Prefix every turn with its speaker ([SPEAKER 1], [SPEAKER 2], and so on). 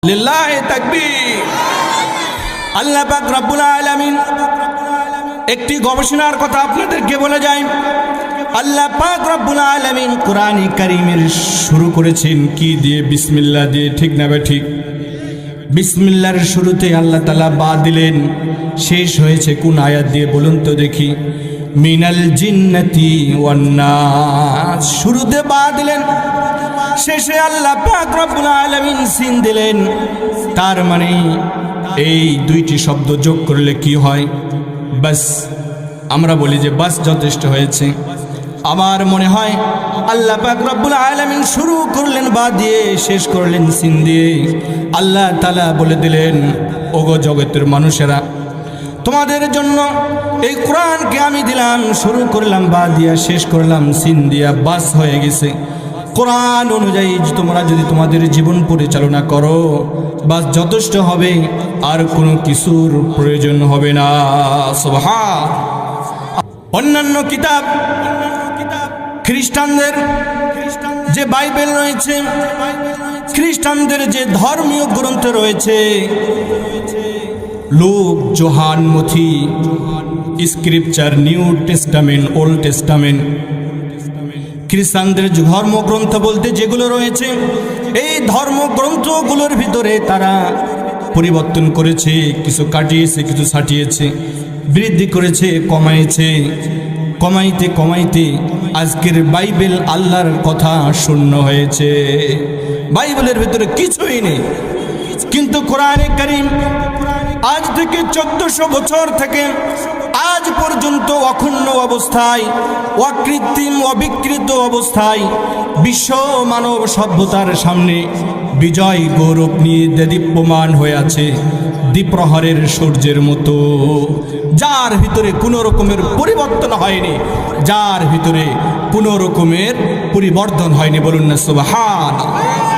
[SPEAKER 1] লিল্লাহি তাকবীর। আল্লাহ পাক রব্বুল আলামিন একটি গবেষণার কথা আপনাদেরকে বলে যাই। আল্লাহ পাক রব্বুল আলামিন কোরআনে কারীমের শুরু করেছেন কি দিয়ে? বিসমিল্লাহ দিয়ে, ঠিক না ভাই? ঠিক। বিসমিল্লাহর শুরুতে আল্লাহ তাআলা বা দিলেন, শেষ হয়েছে কোন আয়াত দিয়ে বলুন তো দেখি? মিনাল জিন্নাতি ওয়ান নাস। শুরুতে বা দিলেন, শেষে আল্লাহ পাক রব্বুল আলামিন সিন দিলেন। তার মানে এই দুইটি শব্দ যোগ করলে কি হয়? বাস। আমরা বলি যে বাস যথেষ্ট হয়েছে। আমার মনে হয় আল্লাহ পাক রব্বুল আলামিন শুরু করলেন বা দিয়ে, শেষ করলেন সিন দিয়ে। আল্লাহ তাআলা বলে দিলেন, ওগো জগতের মানুষেরা, তোমাদের জন্য এই কোরআনকে আমি দিলাম, শুরু করলাম বা দিয়া, শেষ করলাম সিন দিয়া, বাস হয়ে গেছে। কোরআন অনুযায়ী তোমরা যদি তোমাদের জীবন পরিচালনা করো, বাস যথেষ্ট হবে, আর কোনো কিছুর প্রয়োজন হবে না। সুবহান। অন্যান্য কিতাব, খ্রিস্টানদের যে বাইবেল রয়েছে, খ্রিস্টানদের যে ধর্মীয় গ্রন্থ রয়েছে, লুক, যোহান, মথি, scripture, new testament, old testament, খ্রিস্টানদের ধর্মগ্রন্থ বলতে যেগুলো রয়েছে, এই ধর্মগ্রন্থগুলোর ভিতরে তারা পরিবর্তন করেছে, কিছু কাটিয়েছে, কিছু ছাটিয়েছে, বৃদ্ধি করেছে, কমাইছে। কমাইতে কমাইতে আজকের বাইবেল আল্লাহর কথা শূন্য হয়েছে। বাইবেলের ভিতরে কিছুই নেই। কিন্তু কোরআনে কারীম আজ থেকে 1400 বছর থেকে আজ পর্যন্ত অক্ষুণ্ণ অবস্থায়, অকৃত্রিম, অবিকৃত অবস্থায় বিশ্ব মানব সভ্যতার সামনে বিজয় গৌরব নিয়ে দেদীপ্যমান হয়ে আছে, দ্বিপ্রহরের সূর্যের মতো, যার ভিতরে কোনো রকমের পরিবর্তন হয়নি, যার ভিতরে কোনো রকমের পরিবর্তন হয়নি। বলুন না সুবহানাল্লাহ।